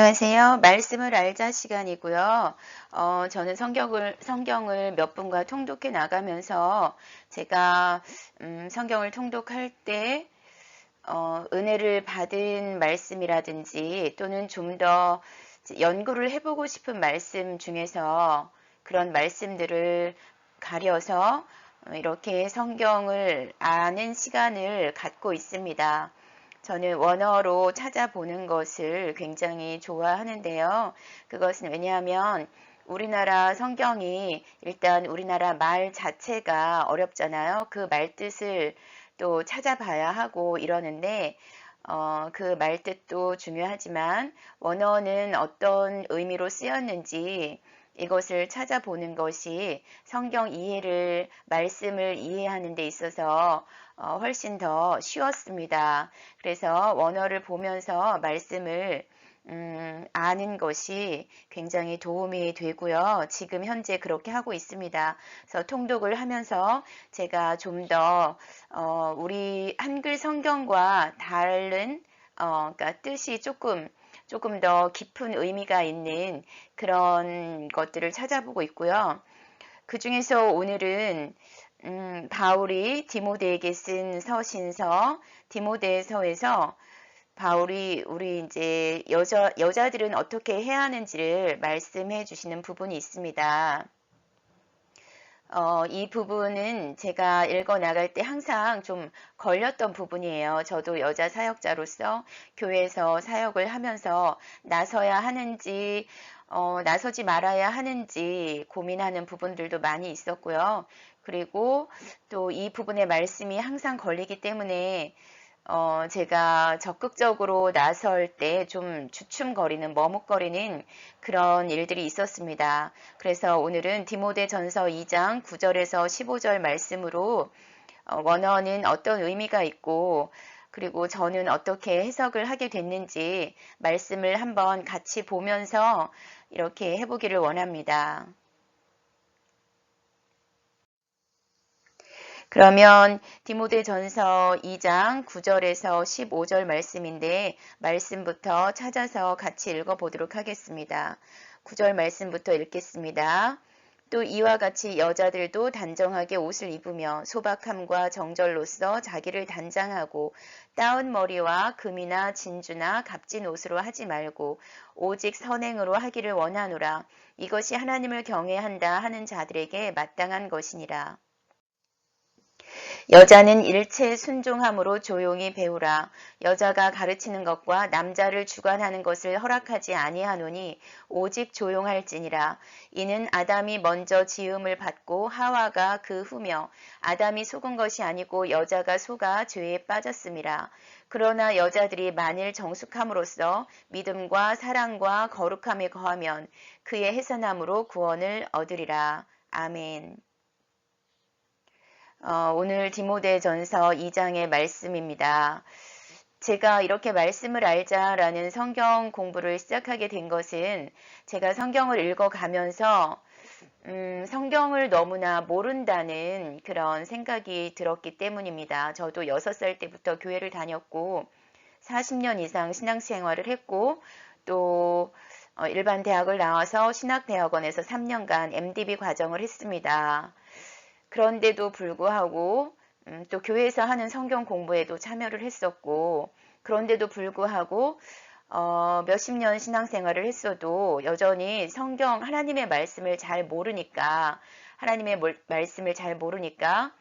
안녕하세요. 말씀을 알자 시간이고요. 저는 성경을 몇 분과 통독해 나가면서 제가 성경을 통독할 때 은혜를 받은 말씀이라든지 또는 좀 더 연구를 해보고 싶은 말씀 중에서 그런 말씀들을 가려서 이렇게 성경을 아는 시간을 갖고 있습니다. 저는 원어로 찾아보는 것을 굉장히 좋아하는데요. 그것은 왜냐하면 우리나라 성경이 일단 우리나라 말 자체가 어렵잖아요. 그 말뜻을 또 찾아봐야 하고 이러는데 그 말뜻도 중요하지만 원어는 어떤 의미로 쓰였는지 이것을 찾아보는 것이 성경 이해를, 말씀을 이해하는 데 있어서 훨씬 더 쉬웠습니다. 그래서 원어를 보면서 말씀을 아는 것이 굉장히 도움이 되고요. 지금 현재 그렇게 하고 있습니다. 그래서 통독을 하면서 제가 좀 더 우리 한글 성경과 다른 그러니까 뜻이 조금 더 깊은 의미가 있는 그런 것들을 찾아보고 있고요. 그 중에서 오늘은 바울이 디모데에게 쓴 서신서 디모데서에서 바울이 우리 이제 여자들은 어떻게 해야 하는지를 말씀해 주시는 부분이 있습니다. 이 부분은 제가 읽어 나갈 때 항상 좀 걸렸던 부분이에요. 저도 여자 사역자로서 교회에서 사역을 하면서 나서야 하는지, 나서지 말아야 하는지 고민하는 부분들도 많이 있었고요. 그리고 또 이 부분의 말씀이 항상 걸리기 때문에 제가 적극적으로 나설 때 좀 주춤거리는, 머뭇거리는 그런 일들이 있었습니다. 그래서 오늘은 디모데전서 2장 9절에서 15절 말씀으로 원어는 어떤 의미가 있고 그리고 저는 어떻게 해석을 하게 됐는지 말씀을 한번 같이 보면서 이렇게 해보기를 원합니다. 그러면 디모데전서 2장 9절에서 15절 말씀인데 말씀부터 찾아서 같이 읽어보도록 하겠습니다. 9절 말씀부터 읽겠습니다. 또 이와 같이 여자들도 단정하게 옷을 입으며 소박함과 정절로서 자기를 단장하고 따은 머리와 금이나 진주나 값진 옷으로 하지 말고 오직 선행으로 하기를 원하노라. 이것이 하나님을 경외한다 하는 자들에게 마땅한 것이니라. 여자는 일체 순종함으로 조용히 배우라. 여자가 가르치는 것과 남자를 주관하는 것을 허락하지 아니하노니 오직 조용할지니라. 이는 아담이 먼저 지음을 받고 하와가 그 후며 아담이 속은 것이 아니고 여자가 속아 죄에 빠졌음이라. 그러나 여자들이 만일 정숙함으로써 믿음과 사랑과 거룩함에 거하면 그의 해산함으로 구원을 얻으리라. 아멘. 오늘 디모데전서 2장의 말씀입니다. 제가 이렇게 말씀을 알자라는 성경 공부를 시작하게 된 것은 제가 성경을 읽어가면서 성경을 너무나 모른다는 그런 생각이 들었기 때문입니다. 저도 6살 때부터 교회를 다녔고 40년 이상 신앙생활을 했고 또 일반 대학을 나와서 신학대학원에서 3년간 MDB 과정을 했습니다. 그런데도 불구하고 또 교회에서 하는 성경 공부에도 참여를 했었고 그런데도 불구하고 몇십 년 신앙생활을 했어도 여전히 성경 하나님의 말씀을 잘 모르니까 말씀을 잘 모르니까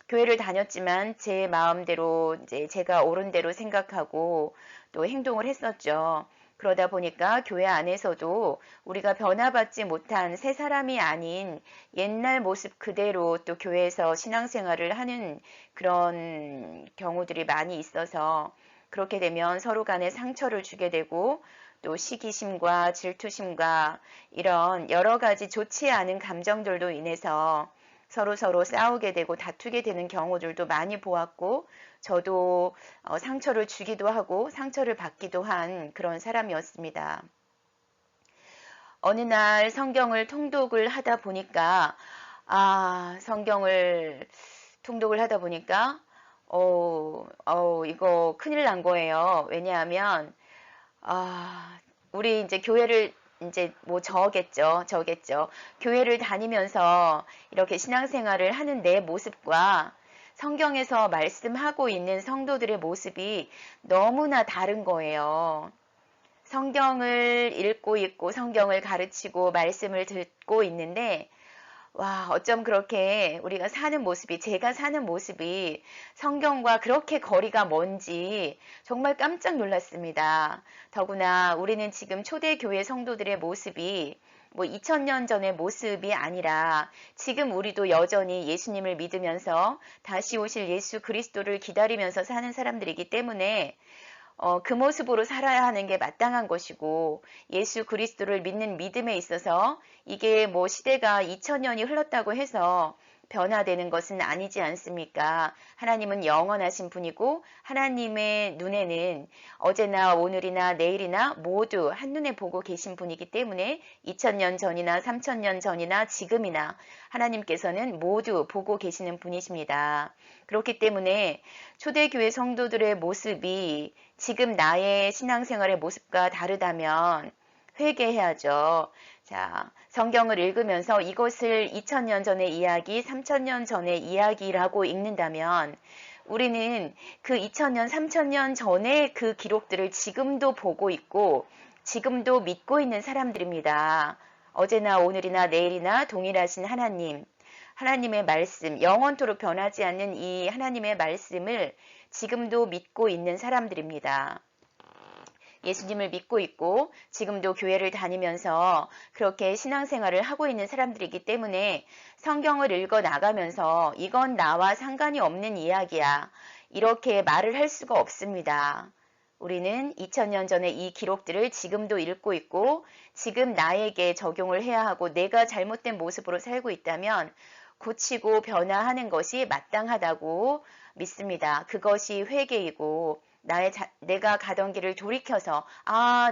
교회를 다녔지만 제 마음대로 이제 제가 옳은 대로 생각하고 또 행동을 했었죠. 그러다 보니까 교회 안에서도 우리가 변화받지 못한 새 사람이 아닌 옛날 모습 그대로 또 교회에서 신앙생활을 하는 그런 경우들이 많이 있어서 그렇게 되면 서로 간에 상처를 주게 되고 또 시기심과 질투심과 이런 여러 가지 좋지 않은 감정들로 인해서 서로 싸우게 되고 다투게 되는 경우들도 많이 보았고 저도 상처를 주기도 하고 상처를 받기도 한 그런 사람이었습니다. 어느 날 성경을 통독을 하다 보니까 성경을 통독을 하다 보니까 이거 큰일 난 거예요. 왜냐하면 우리 이제 교회를 이제 뭐 저겠죠. 교회를 다니면서 이렇게 신앙생활을 하는 내 모습과 성경에서 말씀하고 있는 성도들의 모습이 너무나 다른 거예요. 성경을 읽고 있고 성경을 가르치고 말씀을 듣고 있는데 와, 어쩜 그렇게 우리가 사는 모습이, 제가 사는 모습이 성경과 그렇게 거리가 먼지 정말 깜짝 놀랐습니다. 더구나 우리는 지금 초대교회 성도들의 모습이 뭐 2000년 전의 모습이 아니라 지금 우리도 여전히 예수님을 믿으면서 다시 오실 예수 그리스도를 기다리면서 사는 사람들이기 때문에 그 모습으로 살아야 하는 게 마땅한 것이고 예수 그리스도를 믿는 믿음에 있어서 이게 뭐 시대가 2000년이 흘렀다고 해서 변화되는 것은 아니지 않습니까? 하나님은 영원하신 분이고 하나님의 눈에는 어제나 오늘이나 내일이나 모두 한눈에 보고 계신 분이기 때문에 2000년 전이나 3000년 전이나 지금이나 하나님께서는 모두 보고 계시는 분이십니다. 그렇기 때문에 초대교회 성도들의 모습이 지금 나의 신앙생활의 모습과 다르다면 회개해야죠. 자, 성경을 읽으면서 이것을 2000년 전의 이야기, 3000년 전의 이야기라고 읽는다면 우리는 그 2000년, 3000년 전의 그 기록들을 지금도 보고 있고 지금도 믿고 있는 사람들입니다. 어제나 오늘이나 내일이나 동일하신 하나님, 하나님의 말씀, 영원토록 변하지 않는 이 하나님의 말씀을 지금도 믿고 있는 사람들입니다. 예수님을 믿고 있고 지금도 교회를 다니면서 그렇게 신앙생활을 하고 있는 사람들이기 때문에 성경을 읽어 나가면서 이건 나와 상관이 없는 이야기야. 이렇게 말을 할 수가 없습니다. 우리는 2000년 전에 이 기록들을 지금도 읽고 있고 지금 나에게 적용을 해야 하고 내가 잘못된 모습으로 살고 있다면 고치고 변화하는 것이 마땅하다고 믿습니다. 그것이 회개이고 내가 가던 길을 돌이켜서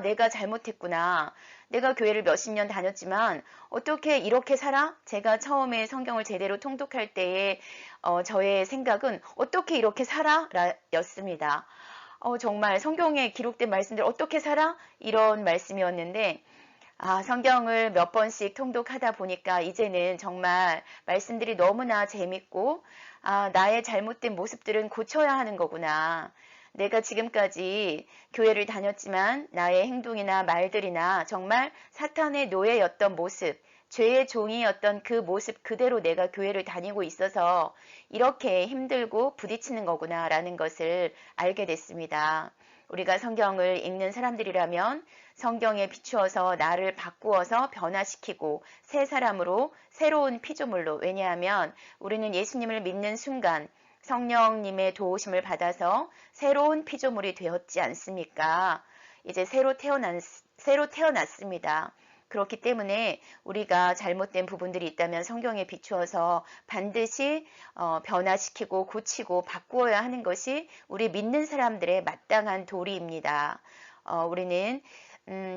내가 잘못했구나. 내가 교회를 몇십 년 다녔지만 어떻게 이렇게 살아? 제가 처음에 성경을 제대로 통독할 때의 저의 생각은 어떻게 이렇게 살아? 였습니다. 정말 성경에 기록된 말씀들 어떻게 살아? 이런 말씀이었는데 성경을 몇 번씩 통독하다 보니까 이제는 정말 말씀들이 너무나 재밌고 나의 잘못된 모습들은 고쳐야 하는 거구나. 내가 지금까지 교회를 다녔지만 나의 행동이나 말들이나 정말 사탄의 노예였던 모습, 죄의 종이었던 그 모습 그대로 내가 교회를 다니고 있어서 이렇게 힘들고 부딪히는 거구나 라는 것을 알게 됐습니다. 우리가 성경을 읽는 사람들이라면 성경에 비추어서 나를 바꾸어서 변화시키고 새 사람으로 새로운 피조물로, 왜냐하면 우리는 예수님을 믿는 순간 성령님의 도우심을 받아서 새로운 피조물이 되었지 않습니까? 이제 새로 태어났습니다. 그렇기 때문에 우리가 잘못된 부분들이 있다면 성경에 비추어서 반드시 변화시키고 고치고 바꾸어야 하는 것이 우리 믿는 사람들의 마땅한 도리입니다. 우리는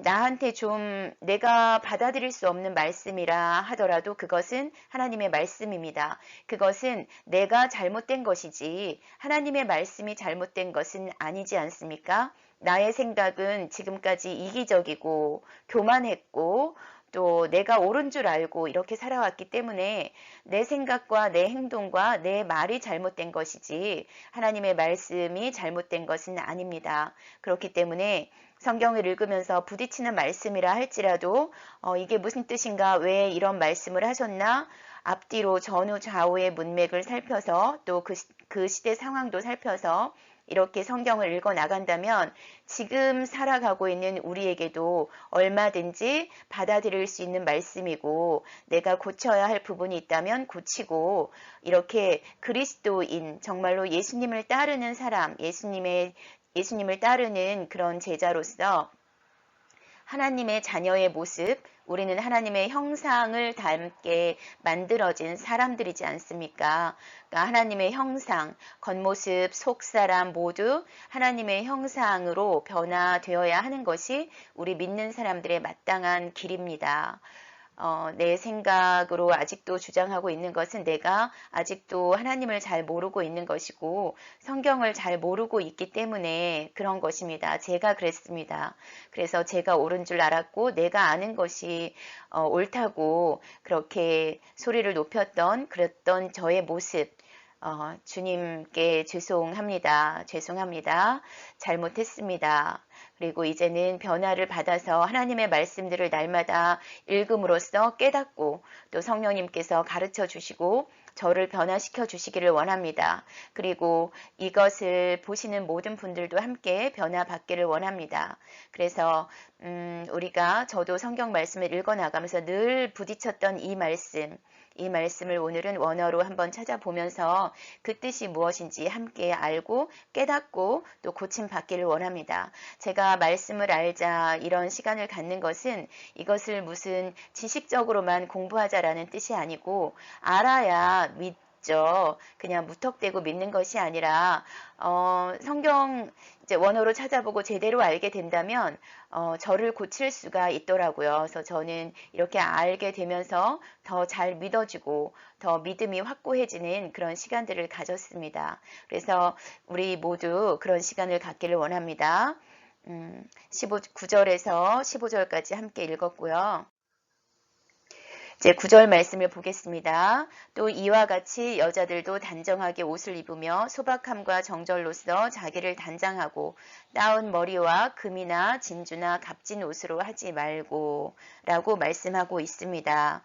나한테 좀 내가 받아들일 수 없는 말씀이라 하더라도 그것은 하나님의 말씀입니다. 그것은 내가 잘못된 것이지 하나님의 말씀이 잘못된 것은 아니지 않습니까? 나의 생각은 지금까지 이기적이고 교만했고 또 내가 옳은 줄 알고 이렇게 살아왔기 때문에 내 생각과 내 행동과 내 말이 잘못된 것이지 하나님의 말씀이 잘못된 것은 아닙니다. 그렇기 때문에 성경을 읽으면서 부딪히는 말씀이라 할지라도 이게 무슨 뜻인가, 왜 이런 말씀을 하셨나, 앞뒤로 전후 좌우의 문맥을 살펴서 또 그 시대 상황도 살펴서 이렇게 성경을 읽어 나간다면 지금 살아가고 있는 우리에게도 얼마든지 받아들일 수 있는 말씀이고 내가 고쳐야 할 부분이 있다면 고치고 이렇게 그리스도인, 정말로 예수님을 따르는 사람, 예수님을 따르는 그런 제자로서 하나님의 자녀의 모습, 우리는 하나님의 형상을 닮게 만들어진 사람들이지 않습니까? 그러니까 하나님의 형상, 겉모습, 속사람 모두 하나님의 형상으로 변화되어야 하는 것이 우리 믿는 사람들의 마땅한 길입니다. 내 생각으로 아직도 주장하고 있는 것은 내가 아직도 하나님을 잘 모르고 있는 것이고 성경을 잘 모르고 있기 때문에 그런 것입니다. 제가 그랬습니다. 그래서 제가 옳은 줄 알았고 내가 아는 것이 옳다고 그렇게 소리를 높였던 그랬던 저의 모습 주님께 죄송합니다. 죄송합니다. 잘못했습니다. 그리고 이제는 변화를 받아서 하나님의 말씀들을 날마다 읽음으로써 깨닫고 또 성령님께서 가르쳐 주시고 저를 변화시켜 주시기를 원합니다. 그리고 이것을 보시는 모든 분들도 함께 변화받기를 원합니다. 그래서 저도 성경 말씀을 읽어나가면서 늘 부딪혔던 이 말씀을 오늘은 원어로 한번 찾아보면서 그 뜻이 무엇인지 함께 알고 깨닫고 또 고침받기를 원합니다. 제가 말씀을 알자 이런 시간을 갖는 것은 이것을 무슨 지식적으로만 공부하자라는 뜻이 아니고 알아야 믿죠. 그냥 무턱대고 믿는 것이 아니라 성경 이제 원어로 찾아보고 제대로 알게 된다면 저를 고칠 수가 있더라고요. 그래서 저는 이렇게 알게 되면서 더 잘 믿어지고 더 믿음이 확고해지는 그런 시간들을 가졌습니다. 그래서 우리 모두 그런 시간을 갖기를 원합니다. 9절에서 15절까지 함께 읽었고요. 이제 9절 말씀을 보겠습니다. 또 이와 같이 여자들도 단정하게 옷을 입으며 소박함과 정절로서 자기를 단장하고 따온 머리와 금이나 진주나 값진 옷으로 하지 말고 라고 말씀하고 있습니다.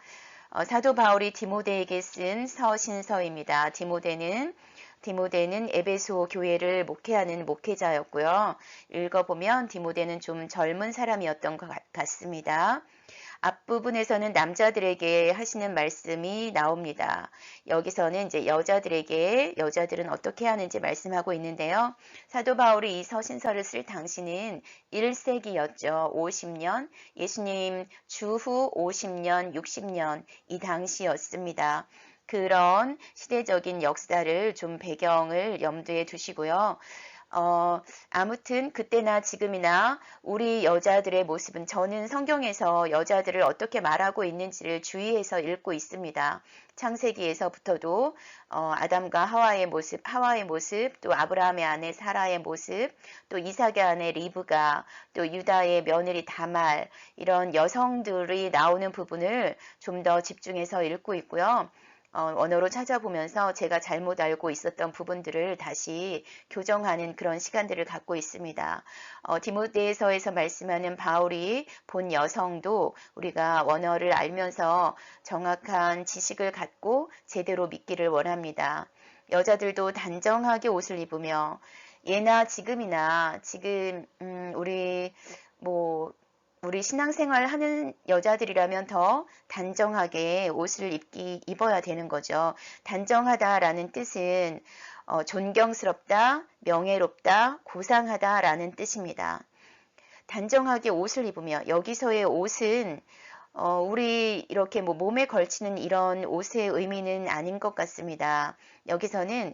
사도 바울이 디모데에게 쓴 서신서입니다. 디모데는 에베소 교회를 목회하는 목회자였고요. 읽어보면 디모데는 좀 젊은 사람이었던 것 같습니다. 앞부분에서는 남자들에게 하시는 말씀이 나옵니다. 여기서는 이제 여자들은 어떻게 하는지 말씀하고 있는데요. 사도 바울이 이 서신서를 쓸 당시는 1세기였죠. 50년, 예수님 주후 50년, 60년 이 당시였습니다. 그런 시대적인 역사를 좀 배경을 염두에 두시고요. 아무튼 그때나 지금이나 우리 여자들의 모습은 저는 성경에서 여자들을 어떻게 말하고 있는지를 주의해서 읽고 있습니다. 창세기에서부터도 아담과 하와의 모습, 또 아브라함의 아내 사라의 모습, 또 이삭의 아내 리브가, 또 유다의 며느리 다말 이런 여성들이 나오는 부분을 좀 더 집중해서 읽고 있고요. 언어로 찾아보면서 제가 잘못 알고 있었던 부분들을 다시 교정하는 그런 시간들을 갖고 있습니다. 디모데서에서 말씀하는 바울이 본 여성도 우리가 원어를 알면서 정확한 지식을 갖고 제대로 믿기를 원합니다. 여자들도 단정하게 옷을 입으며 예나 지금이나 지금 우리 신앙생활 하는 여자들이라면 더 단정하게 옷을 입어야 되는 거죠. 단정하다라는 뜻은 존경스럽다, 명예롭다, 고상하다라는 뜻입니다. 단정하게 옷을 입으며 여기서의 옷은 우리 이렇게 몸에 걸치는 이런 옷의 의미는 아닌 것 같습니다. 여기서는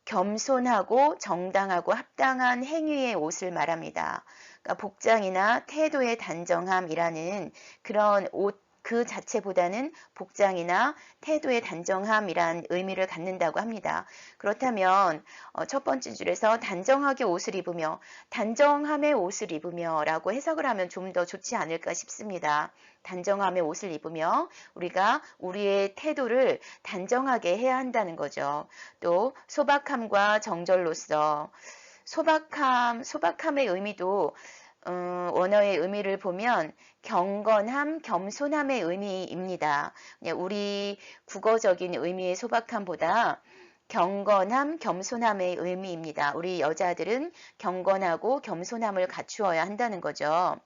겸손하고 정당하고 합당한 행위의 옷을 말합니다. 그러니까 복장이나 태도의 단정함이라는 그런 옷 그 자체보다는 복장이나 태도의 단정함이란 의미를 갖는다고 합니다. 그렇다면 첫 번째 줄에서 단정하게 옷을 입으며 단정함의 옷을 입으며 라고 해석을 하면 좀 더 좋지 않을까 싶습니다. 단정함의 옷을 입으며 우리가 우리의 태도를 단정하게 해야 한다는 거죠. 또 소박함과 정절로서 소박함의 의미도 원어의 의미를 보면 경건함, 겸손함의 의미입니다. 우리 국어적인 의미의 소박함보다 경건함, 겸손함의 의미입니다. 우리 여자들은 경건하고 겸손함을 갖추어야 한다는 거죠.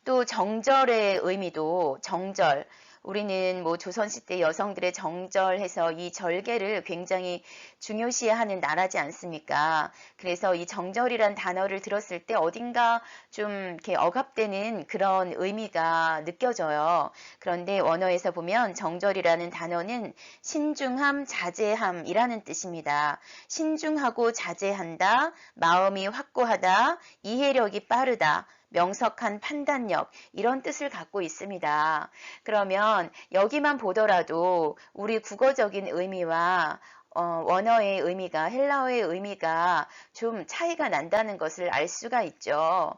또 정절의 의미도 정절. 우리는 조선시대 여성들의 정절해서 이 절개를 굉장히 중요시하는 나라지 않습니까? 그래서 이 정절이란 단어를 들었을 때 어딘가 좀 이렇게 억압되는 그런 의미가 느껴져요. 그런데 원어에서 보면 정절이라는 단어는 신중함, 자제함이라는 뜻입니다. 신중하고 자제한다, 마음이 확고하다, 이해력이 빠르다, 명석한 판단력 이런 뜻을 갖고 있습니다. 그러면 여기만 보더라도 우리 국어적인 의미와 원어의 의미가 헬라어의 의미가 좀 차이가 난다는 것을 알 수가 있죠.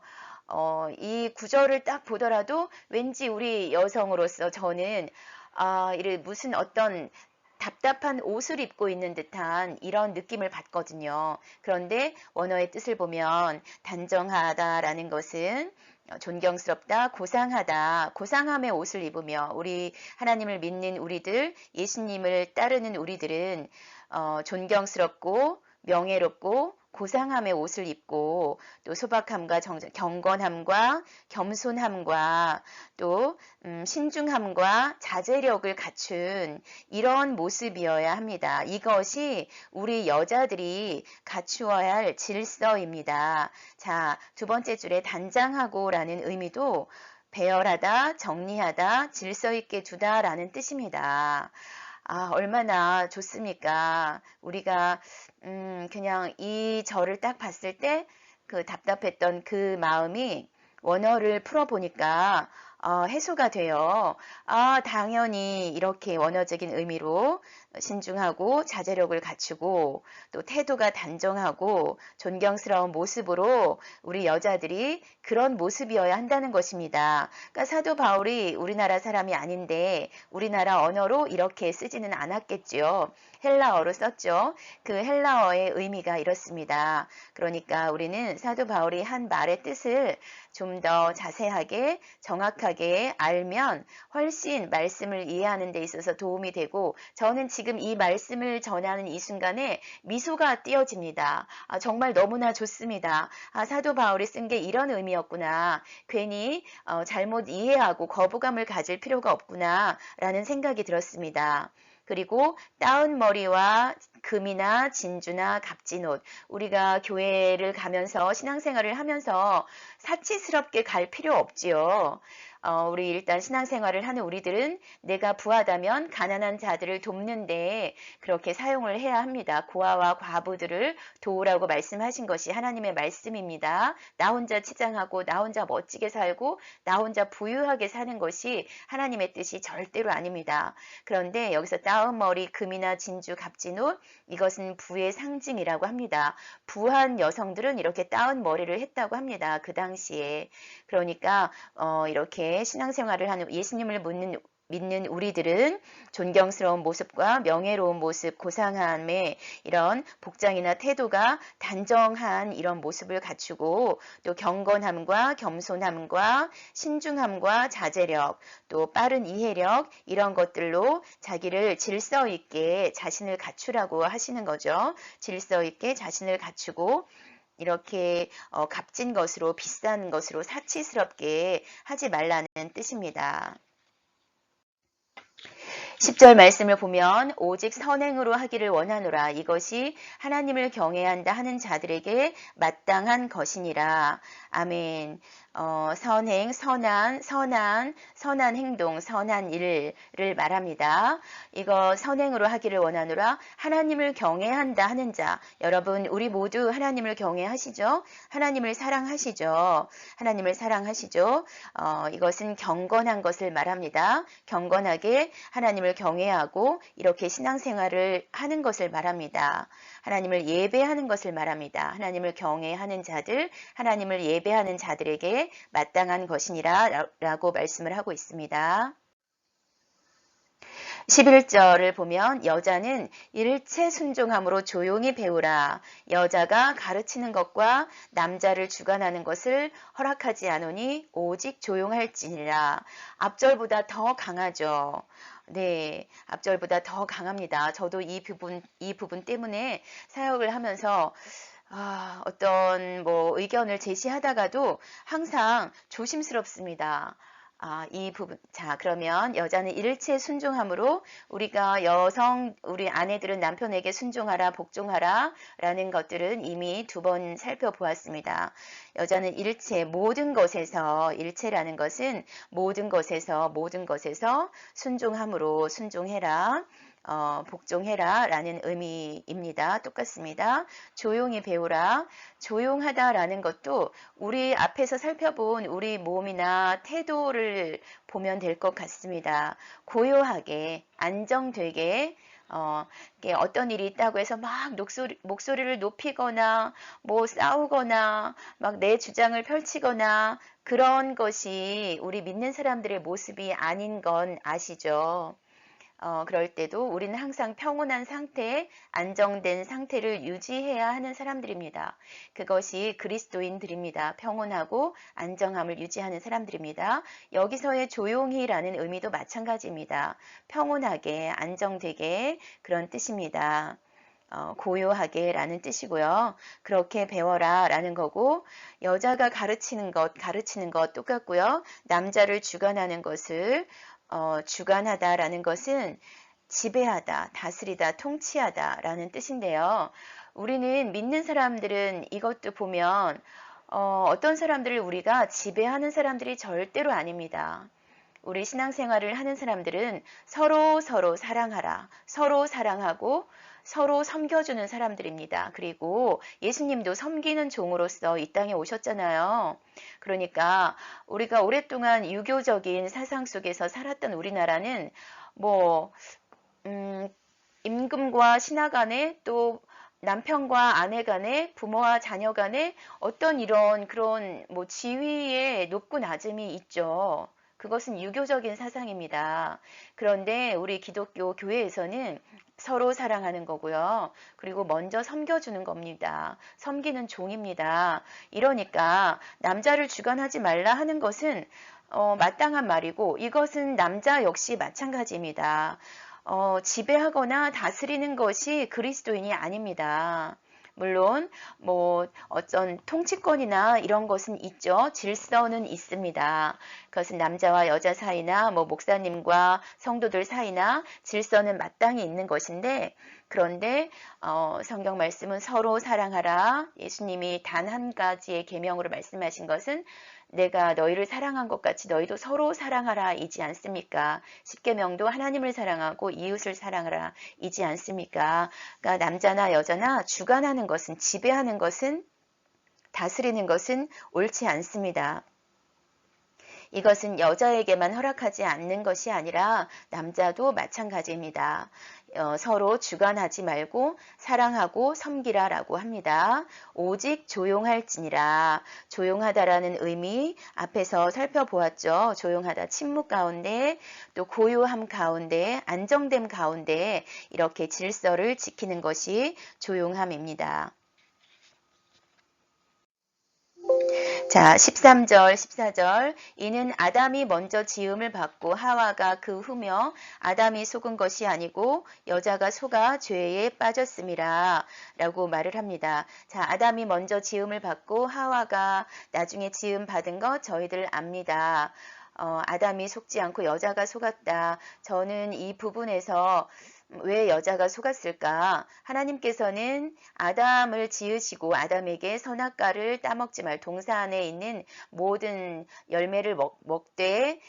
이 구절을 딱 보더라도 왠지 우리 여성으로서 저는 이를 무슨 어떤 답답한 옷을 입고 있는 듯한 이런 느낌을 받거든요. 그런데 원어의 뜻을 보면 단정하다라는 것은 존경스럽다, 고상하다, 고상함의 옷을 입으며 우리 하나님을 믿는 우리들, 예수님을 따르는 우리들은 존경스럽고 명예롭고 고상함의 옷을 입고 또 소박함과 경건함과 겸손함과 또 신중함과 자제력을 갖춘 이런 모습이어야 합니다. 이것이 우리 여자들이 갖추어야 할 질서입니다. 자, 두 번째 줄에 단장하고라는 의미도 배열하다, 정리하다, 질서 있게 두다라는 뜻입니다. 얼마나 좋습니까? 우리가 그냥 이 절을 딱 봤을 때 그 답답했던 그 마음이 원어를 풀어보니까 해소가 돼요. 당연히 이렇게 원어적인 의미로 신중하고 자제력을 갖추고 또 태도가 단정하고 존경스러운 모습으로 우리 여자들이 그런 모습이어야 한다는 것입니다. 그러니까 사도 바울이 우리나라 사람이 아닌데 우리나라 언어로 이렇게 쓰지는 않았겠죠. 헬라어로 썼죠. 그 헬라어의 의미가 이렇습니다. 그러니까 우리는 사도 바울이 한 말의 뜻을 좀 더 자세하게 정확하게 알면 훨씬 말씀을 이해하는 데 있어서 도움이 되고 저는 지금 이 말씀을 전하는 이 순간에 미소가 띄어집니다. 정말 너무나 좋습니다. 사도 바울이 쓴 게 이런 의미였구나. 괜히 잘못 이해하고 거부감을 가질 필요가 없구나 라는 생각이 들었습니다. 그리고 따은 머리와 금이나 진주나 값진 옷, 우리가 교회를 가면서 신앙생활을 하면서 사치스럽게 갈 필요 없지요. 우리 일단 신앙생활을 하는 우리들은 내가 부하다면 가난한 자들을 돕는데 그렇게 사용을 해야 합니다. 고아와 과부들을 도우라고 말씀하신 것이 하나님의 말씀입니다. 나 혼자 치장하고 나 혼자 멋지게 살고 나 혼자 부유하게 사는 것이 하나님의 뜻이 절대로 아닙니다. 그런데 여기서 따은 머리, 금이나 진주, 값진 옷 이것은 부의 상징이라고 합니다. 부한 여성들은 이렇게 따은 머리를 했다고 합니다. 그 당시에. 그러니까 이렇게 신앙생활을 하는 예수님을 믿는 우리들은 존경스러운 모습과 명예로운 모습, 고상함의 이런 복장이나 태도가 단정한 이런 모습을 갖추고 또 경건함과 겸손함과 신중함과 자제력, 또 빠른 이해력 이런 것들로 자기를 질서 있게 자신을 갖추라고 하시는 거죠. 질서 있게 자신을 갖추고 이렇게 값진 것으로 비싼 것으로 사치스럽게 하지 말라는 뜻입니다. 10절 말씀을 보면 오직 선행으로 하기를 원하노라. 이것이 하나님을 경외한다 하는 자들에게 마땅한 것이니라. 아멘. 선행, 선한 행동, 선한 일을 말합니다. 이거 선행으로 하기를 원하노라. 하나님을 경외한다 하는 자. 여러분, 우리 모두 하나님을 경외하시죠? 하나님을 사랑하시죠? 하나님을 사랑하시죠? 이것은 경건한 것을 말합니다. 경건하게 하나님을 경외하고 이렇게 신앙생활을 하는 것을 말합니다. 하나님을 예배하는 것을 말합니다. 하나님을 경외하는 자들, 하나님을 예배하는 자들에게 마땅한 것이니라 라고 말씀을 하고 있습니다. 11절을 보면 여자는 일체 순종함으로 조용히 배우라. 여자가 가르치는 것과 남자를 주관하는 것을 허락하지 않으니 오직 조용할지니라. 앞절보다 더 강하죠. 네, 앞절보다 더 강합니다. 저도 이 부분 때문에 사역을 하면서 어떤 의견을 제시하다가도 항상 조심스럽습니다. 이 부분. 자, 그러면 여자는 일체 순종함으로 우리가 우리 아내들은 남편에게 순종하라, 복종하라 라는 것들은 이미 2번 살펴보았습니다. 여자는 일체, 모든 것에서, 일체라는 것은 모든 것에서 순종함으로 순종해라. 복종해라 라는 의미입니다. 똑같습니다. 조용히 배우라. 조용하다 라는 것도 우리 앞에서 살펴본 우리 몸이나 태도를 보면 될 것 같습니다. 고요하게, 안정되게, 이게 어떤 일이 있다고 해서 막 목소리를 높이거나, 뭐 싸우거나, 막 내 주장을 펼치거나, 그런 것이 우리 믿는 사람들의 모습이 아닌 건 아시죠? 그럴 때도 우리는 항상 평온한 상태, 안정된 상태를 유지해야 하는 사람들입니다. 그것이 그리스도인들입니다. 평온하고 안정함을 유지하는 사람들입니다. 여기서의 조용히라는 의미도 마찬가지입니다. 평온하게, 안정되게 그런 뜻입니다. 고요하게 라는 뜻이고요. 그렇게 배워라 라는 거고, 여자가 가르치는 것 똑같고요. 남자를 주관하는 것을 주관하다라는 것은 지배하다, 다스리다, 통치하다 라는 뜻인데요. 우리는 믿는 사람들은 이것도 보면 어떤 사람들을 우리가 지배하는 사람들이 절대로 아닙니다. 우리 신앙생활을 하는 사람들은 서로 사랑하라, 서로 사랑하고 서로 섬겨주는 사람들입니다. 그리고 예수님도 섬기는 종으로서 이 땅에 오셨잖아요. 그러니까 우리가 오랫동안 유교적인 사상 속에서 살았던 우리나라는 뭐 임금과 신하 간에 또 남편과 아내 간에 부모와 자녀 간에 어떤 이런 그런 뭐 지위의 높고 낮음이 있죠. 그것은 유교적인 사상입니다. 그런데 우리 기독교 교회에서는 서로 사랑하는 거고요. 그리고 먼저 섬겨주는 겁니다. 섬기는 종입니다. 이러니까 남자를 주관하지 말라 하는 것은 마땅한 말이고 이것은 남자 역시 마찬가지입니다. 지배하거나 다스리는 것이 그리스도인이 아닙니다. 물론 뭐 어떤 통치권이나 이런 것은 있죠. 질서는 있습니다. 그것은 남자와 여자 사이나 뭐 목사님과 성도들 사이나 질서는 마땅히 있는 것인데 그런데 성경 말씀은 서로 사랑하라. 예수님이 단 한 가지의 계명으로 말씀하신 것은 내가 너희를 사랑한 것 같이 너희도 서로 사랑하라 이지 않습니까? 십계명도 하나님을 사랑하고 이웃을 사랑하라 이지 않습니까? 그러니까 남자나 여자나 주관하는 것은 지배하는 것은 다스리는 것은 옳지 않습니다. 이것은 여자에게만 허락하지 않는 것이 아니라 남자도 마찬가지입니다. 서로 주관하지 말고 사랑하고 섬기라 라고 합니다. 오직 조용할지니라. 조용하다라는 의미 앞에서 살펴보았죠. 조용하다 침묵 가운데 또 고요함 가운데 안정됨 가운데 이렇게 질서를 지키는 것이 조용함입니다. 자, 13절, 14절. 이는 아담이 먼저 지음을 받고 하와가 그 후며 아담이 속은 것이 아니고 여자가 속아 죄에 빠졌음이라 라고 말을 합니다. 자, 아담이 먼저 지음을 받고 하와가 나중에 지음 받은 것 저희들 압니다. 아담이 속지 않고 여자가 속았다. 저는 이 부분에서 왜 여자가 속았을까? 하나님께서는 아담을 지으시고 아담에게 선악과를 따먹지 말 동사 안에 있는 모든 열매를 먹되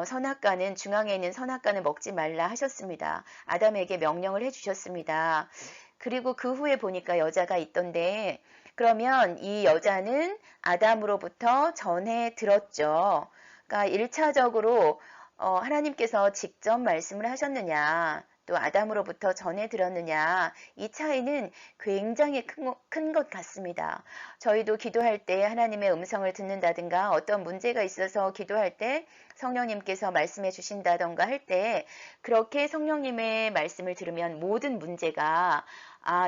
선악과는 중앙에 있는 선악과는 먹지 말라 하셨습니다. 아담에게 명령을 해주셨습니다. 그리고 그 후에 보니까 여자가 있던데 그러면 이 여자는 아담으로부터 전해 들었죠. 그러니까 1차적으로 하나님께서 직접 말씀을 하셨느냐 또 아담으로부터 전해 들었느냐 이 차이는 굉장히 큰 것 같습니다. 저희도 기도할 때 하나님의 음성을 듣는다든가 어떤 문제가 있어서 기도할 때 성령님께서 말씀해 주신다던가 할 때 그렇게 성령님의 말씀을 들으면 모든 문제가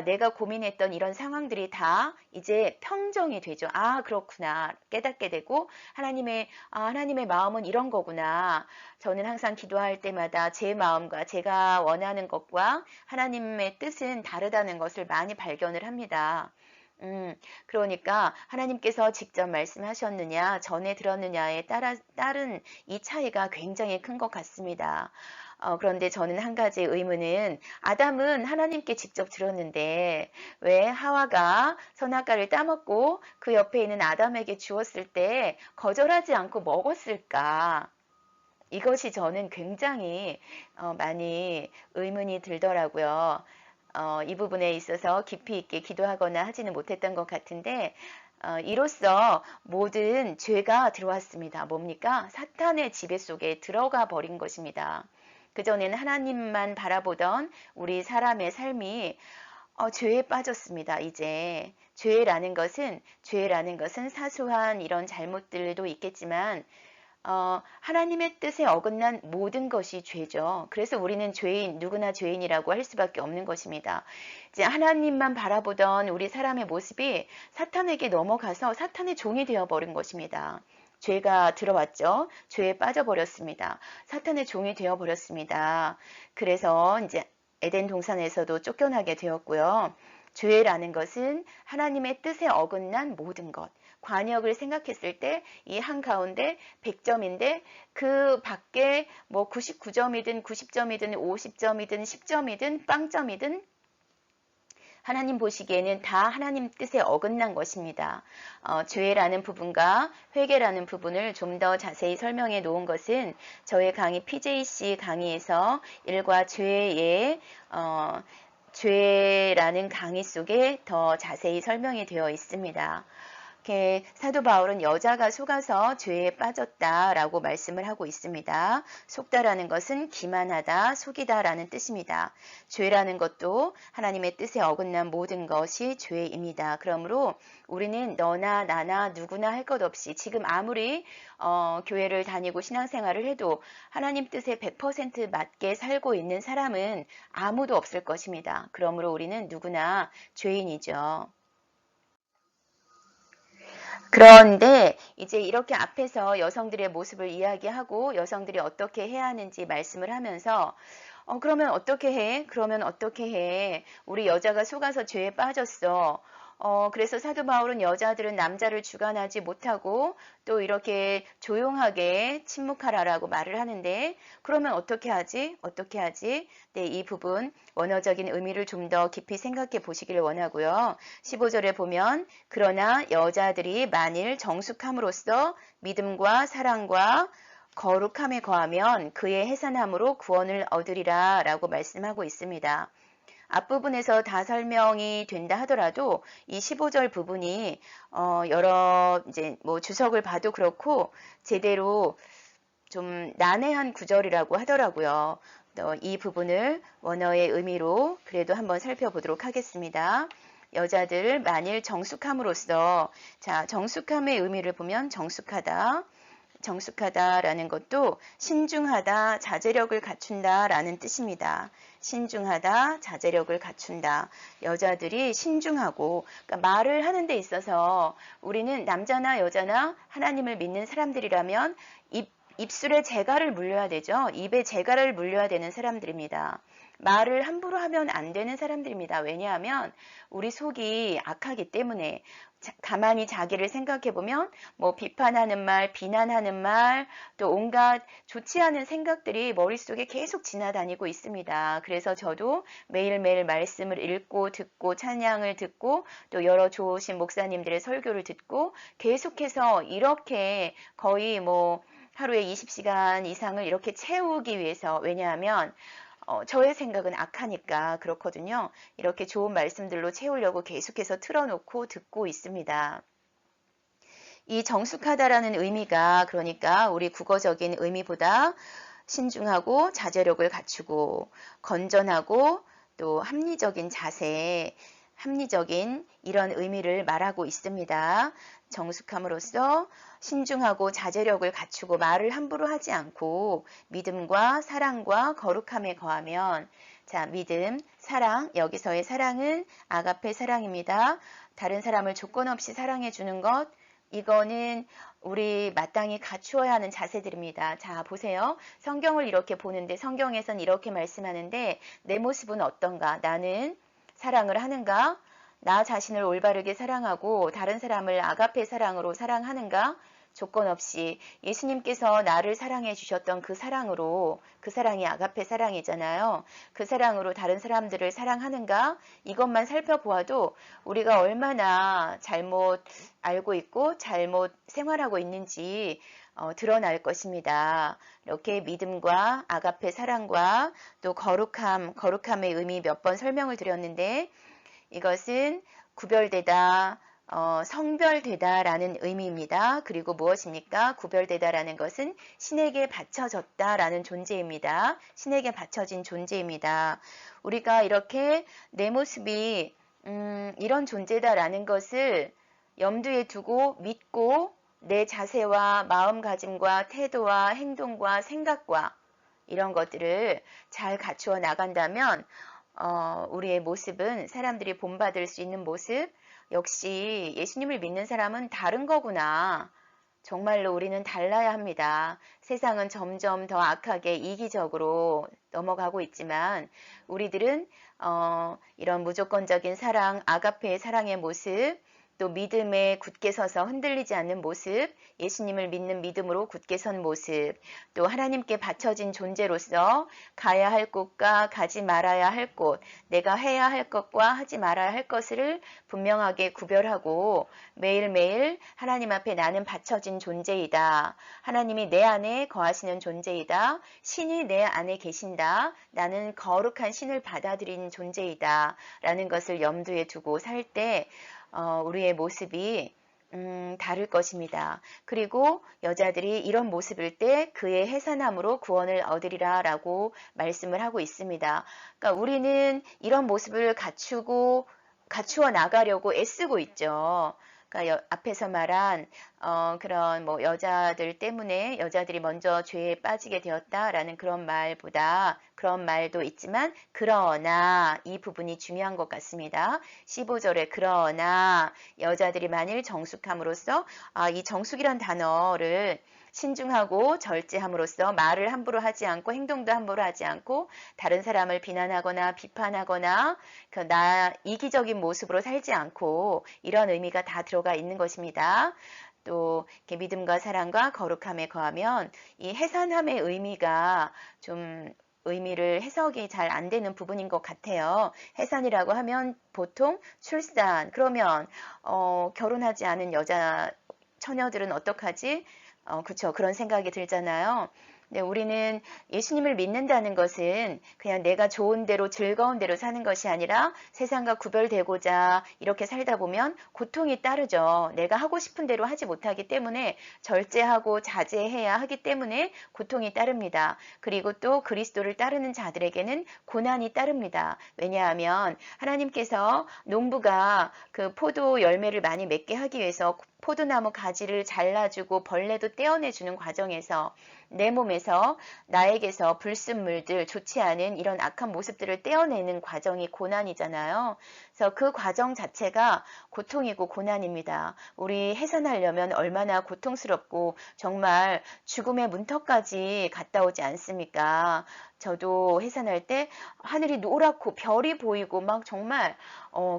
내가 고민했던 이런 상황들이 다 이제 평정이 되죠. 그렇구나. 깨닫게 되고 하나님의 마음은 이런 거구나. 저는 항상 기도할 때마다 제 마음과 제가 원하는 것과 하나님의 뜻은 다르다는 것을 많이 발견을 합니다. 그러니까 하나님께서 직접 말씀하셨느냐, 전에 들었느냐에 따른 이 차이가 굉장히 큰 것 같습니다. 그런데 저는 한 가지 의문은 아담은 하나님께 직접 들었는데 왜 하와가 선악과를 따먹고 그 옆에 있는 아담에게 주었을 때 거절하지 않고 먹었을까? 이것이 저는 굉장히 많이 의문이 들더라고요. 이 부분에 있어서 깊이 있게 기도하거나 하지는 못했던 것 같은데 이로써 모든 죄가 들어왔습니다. 뭡니까? 사탄의 지배 속에 들어가 버린 것입니다. 그전에는 하나님만 바라보던 우리 사람의 삶이 죄에 빠졌습니다. 이제 죄라는 것은 사소한 이런 잘못들도 있겠지만 하나님의 뜻에 어긋난 모든 것이 죄죠. 그래서 우리는 죄인, 누구나 죄인이라고 할 수밖에 없는 것입니다. 이제 하나님만 바라보던 우리 사람의 모습이 사탄에게 넘어가서 사탄의 종이 되어버린 것입니다. 죄가 들어왔죠. 죄에 빠져버렸습니다. 사탄의 종이 되어버렸습니다. 그래서 이제 에덴 동산에서도 쫓겨나게 되었고요. 죄라는 것은 하나님의 뜻에 어긋난 모든 것. 관역을 생각했을 때 이 한가운데 100점인데 그 밖에 뭐 99점이든 90점이든 50점이든 10점이든 빵점이든 하나님 보시기에는 다 하나님 뜻에 어긋난 것입니다. 죄라는 부분과 회개라는 부분을 좀 더 자세히 설명해 놓은 것은 저의 강의 PJC 강의에서 일과 죄라는 강의 속에 더 자세히 설명이 되어 있습니다. 사도 바울은 여자가 속아서 죄에 빠졌다라고 말씀을 하고 있습니다. 속다라는 것은 기만하다, 속이다라는 뜻입니다. 죄라는 것도 하나님의 뜻에 어긋난 모든 것이 죄입니다. 그러므로 우리는 너나 나나 누구나 할 것 없이 지금 아무리 교회를 다니고 신앙생활을 해도 하나님 뜻에 100% 맞게 살고 있는 사람은 아무도 없을 것입니다. 그러므로 우리는 누구나 죄인이죠. 그런데 이제 이렇게 앞에서 여성들의 모습을 이야기하고 여성들이 어떻게 해야 하는지 말씀을 하면서 그러면 어떻게 해? 그러면 어떻게 해? 우리 여자가 속아서 죄에 빠졌어. 그래서 사도 바울은 여자들은 남자를 주관하지 못하고 또 이렇게 조용하게 침묵하라라고 말을 하는데 그러면 어떻게 하지? 어떻게 하지? 네, 이 부분 원어적인 의미를 좀 더 깊이 생각해 보시기를 원하고요. 15절에 보면 그러나 여자들이 만일 정숙함으로써 믿음과 사랑과 거룩함에 거하면 그의 해산함으로 구원을 얻으리라 라고 말씀하고 있습니다. 앞부분에서 다 설명이 된다 하더라도 이 15절 부분이 여러 이제 뭐 주석을 봐도 그렇고 제대로 좀 난해한 구절이라고 하더라고요. 이 부분을 원어의 의미로 그래도 한번 살펴보도록 하겠습니다. 여자들 만일 정숙함으로써 자 정숙함의 의미를 보면 정숙하다라는 것도 신중하다, 자제력을 갖춘다라는 뜻입니다. 신중하다, 자제력을 갖춘다. 여자들이 신중하고 그러니까 말을 하는 데 있어서 우리는 남자나 여자나 하나님을 믿는 사람들이라면 입술에 재갈을 물려야 되죠. 입에 재갈을 물려야 되는 사람들입니다. 말을 함부로 하면 안 되는 사람들입니다. 왜냐하면 우리 속이 악하기 때문에 가만히 자기를 생각해 보면 뭐 비판하는 말, 비난하는 말, 또 온갖 좋지 않은 생각들이 머릿속에 계속 지나다니고 있습니다. 그래서 저도 매일매일 말씀을 읽고 듣고 찬양을 듣고 또 여러 좋으신 목사님들의 설교를 듣고 계속해서 이렇게 거의 뭐 하루에 20시간 이상을 이렇게 채우기 위해서 왜냐하면 저의 생각은 악하니까 그렇거든요. 이렇게 좋은 말씀들로 채우려고 계속해서 틀어놓고 듣고 있습니다. 이 정숙하다라는 의미가 그러니까 우리 국어적인 의미보다 신중하고 자제력을 갖추고 건전하고 또 합리적인 자세, 합리적인 이런 의미를 말하고 있습니다. 정숙함으로써 신중하고 자제력을 갖추고 말을 함부로 하지 않고 믿음과 사랑과 거룩함에 거하면 자 믿음, 사랑, 여기서의 사랑은 아가페 사랑입니다. 다른 사람을 조건 없이 사랑해 주는 것 이거는 우리 마땅히 갖추어야 하는 자세들입니다. 자 보세요. 성경을 이렇게 보는데 성경에선 이렇게 말씀하는데 내 모습은 어떤가? 나는 사랑을 하는가? 나 자신을 올바르게 사랑하고 다른 사람을 아가페 사랑으로 사랑하는가? 조건 없이 예수님께서 나를 사랑해 주셨던 그 사랑으로 그 사랑이 아가페 사랑이잖아요. 그 사랑으로 다른 사람들을 사랑하는가? 이것만 살펴보아도 우리가 얼마나 잘못 알고 있고 잘못 생활하고 있는지 드러날 것입니다. 이렇게 믿음과 아가페 사랑과 또 거룩함의 의미 몇 번 설명을 드렸는데 이것은 구별되다, 성별되다라는 의미입니다. 그리고 무엇입니까? 구별되다라는 것은 신에게 바쳐졌다라는 존재입니다. 신에게 바쳐진 존재입니다. 우리가 이렇게 내 모습이 이런 존재다라는 것을 염두에 두고 믿고 내 자세와 마음가짐과 태도와 행동과 생각과 이런 것들을 잘 갖추어 나간다면 우리의 모습은 사람들이 본받을 수 있는 모습, 역시 예수님을 믿는 사람은 다른 거구나. 정말로 우리는 달라야 합니다. 세상은 점점 더 악하게 이기적으로 넘어가고 있지만 우리들은 이런 무조건적인 사랑, 아가페의 사랑의 모습, 또 믿음에 굳게 서서 흔들리지 않는 모습, 예수님을 믿는 믿음으로 굳게 선 모습, 또 하나님께 바쳐진 존재로서 가야 할 곳과 가지 말아야 할 곳, 내가 해야 할 것과 하지 말아야 할 것을 분명하게 구별하고 매일매일 하나님 앞에 나는 바쳐진 존재이다. 하나님이 내 안에 거하시는 존재이다. 신이 내 안에 계신다. 나는 거룩한 신을 받아들인 존재이다. 라는 것을 염두에 두고 살 때 우리의 모습이 다를 것입니다. 그리고 여자들이 이런 모습일 때 그의 해산함으로 구원을 얻으리라 라고 말씀을 하고 있습니다. 그러니까 우리는 이런 모습을 갖추어 나가려고 애쓰고 있죠. 그러니까 앞에서 말한 그런 뭐 여자들 때문에 여자들이 먼저 죄에 빠지게 되었다라는 그런 말도 있지만 그러나 이 부분이 중요한 것 같습니다. 15절에 그러나 여자들이 만일 정숙함으로써 이 정숙이란 단어를 신중하고 절제함으로써 말을 함부로 하지 않고 행동도 함부로 하지 않고 다른 사람을 비난하거나 비판하거나 이기적인 모습으로 살지 않고 이런 의미가 다 들어가 있는 것입니다. 또 이렇게 믿음과 사랑과 거룩함에 거하면 이 해산함의 의미가 좀 의미를 해석이 잘 안 되는 부분인 것 같아요. 해산이라고 하면 보통 출산, 그러면 결혼하지 않은 여자 처녀들은 어떡하지? 그쵸. 그런 생각이 들잖아요. 네, 우리는 예수님을 믿는다는 것은 그냥 내가 좋은 대로 즐거운 대로 사는 것이 아니라 세상과 구별되고자 이렇게 살다 보면 고통이 따르죠. 내가 하고 싶은 대로 하지 못하기 때문에 절제하고 자제해야 하기 때문에 고통이 따릅니다. 그리고 또 그리스도를 따르는 자들에게는 고난이 따릅니다. 왜냐하면 하나님께서 농부가 그 포도 열매를 많이 맺게 하기 위해서 포도나무 가지를 잘라주고 벌레도 떼어내주는 과정에서 내 몸에서 나에게서 불순물들, 좋지 않은 이런 악한 모습들을 떼어내는 과정이 고난이잖아요. 그래서 그 과정 자체가 고통이고 고난입니다. 우리 해산하려면 얼마나 고통스럽고 정말 죽음의 문턱까지 갔다 오지 않습니까? 저도 해산할 때 하늘이 노랗고 별이 보이고 막 정말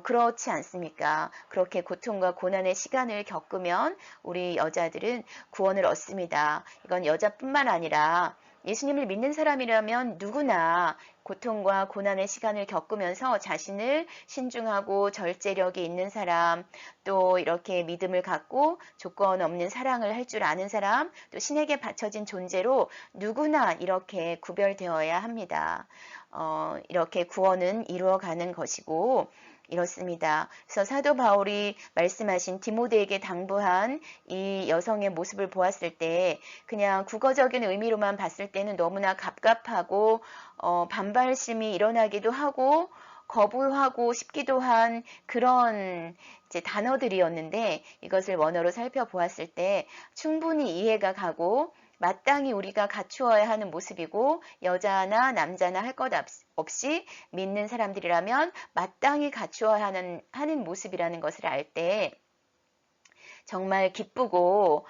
그렇지 않습니까? 그렇게 고통과 고난의 시간을 겪으면 우리 여자들은 구원을 얻습니다. 이건 여자뿐만 아니라 예수님을 믿는 사람이라면 누구나 고통과 고난의 시간을 겪으면서 자신을 신중하고 절제력이 있는 사람, 또 이렇게 믿음을 갖고 조건 없는 사랑을 할 줄 아는 사람, 또 신에게 바쳐진 존재로 누구나 이렇게 구별되어야 합니다. 이렇게 구원은 이루어가는 것이고 이렇습니다. 그래서 사도 바울이 말씀하신 디모데에게 당부한 이 여성의 모습을 보았을 때 그냥 국어적인 의미로만 봤을 때는 너무나 갑갑하고 반발심이 일어나기도 하고 거부하고 싶기도 한 그런 이제 단어들이었는데 이것을 원어로 살펴보았을 때 충분히 이해가 가고 마땅히 우리가 갖추어야 하는 모습이고 여자나 남자나 할 것 없이 믿는 사람들이라면 마땅히 갖추어야 하는 모습이라는 것을 알 때 정말 기쁘고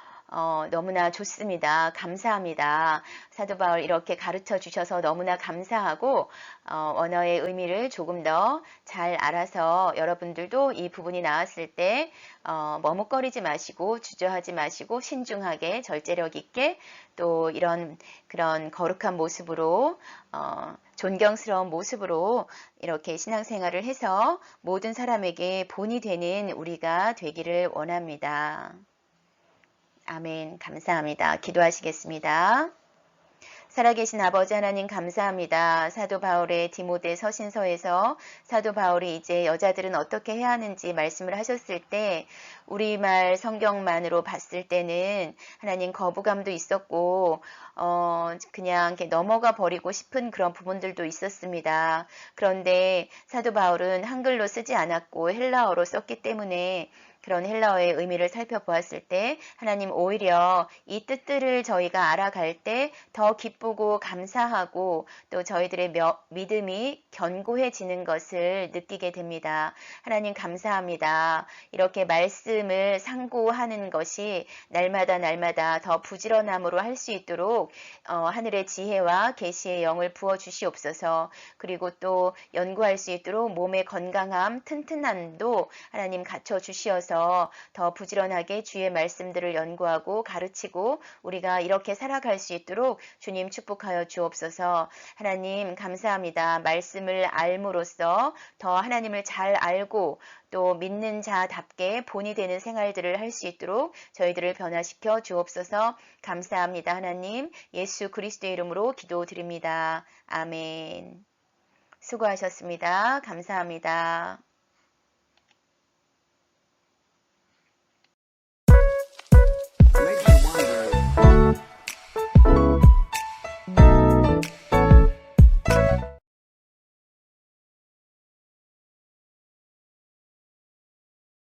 너무나 좋습니다. 감사합니다. 사도 바울 이렇게 가르쳐 주셔서 너무나 감사하고 언어의 의미를 조금 더 잘 알아서 여러분들도 이 부분이 나왔을 때 머뭇거리지 마시고 주저하지 마시고 신중하게 절제력 있게 또 그런 거룩한 모습으로 존경스러운 모습으로 이렇게 신앙생활을 해서 모든 사람에게 본이 되는 우리가 되기를 원합니다. 아멘. 감사합니다. 기도하시겠습니다. 살아계신 아버지 하나님 감사합니다. 사도 바울의 디모데 서신서에서 사도 바울이 이제 여자들은 어떻게 해야 하는지 말씀을 하셨을 때 우리말 성경만으로 봤을 때는 하나님 거부감도 있었고 그냥 이렇게 넘어가 버리고 싶은 그런 부분들도 있었습니다. 그런데 사도 바울은 한글로 쓰지 않았고 헬라어로 썼기 때문에 그런 헬라어의 의미를 살펴보았을 때 하나님 오히려 이 뜻들을 저희가 알아갈 때 더 기쁘고 감사하고 또 저희들의 믿음이 견고해지는 것을 느끼게 됩니다. 하나님 감사합니다. 이렇게 말씀을 상고하는 것이 날마다 더 부지런함으로 할 수 있도록 하늘의 지혜와 계시의 영을 부어 주시옵소서. 그리고 또 연구할 수 있도록 몸의 건강함, 튼튼함도 하나님 갖춰 주시어서 더 부지런하게 주의 말씀들을 연구하고 가르치고 우리가 이렇게 살아갈 수 있도록 주님 축복하여 주옵소서. 하나님 감사합니다. 말씀을 알므로써 더 하나님을 잘 알고 또 믿는 자답게 본이 되는 생활들을 할 수 있도록 저희들을 변화시켜 주옵소서. 감사합니다. 하나님 예수 그리스도의 이름으로 기도드립니다. 아멘. 수고하셨습니다. 감사합니다.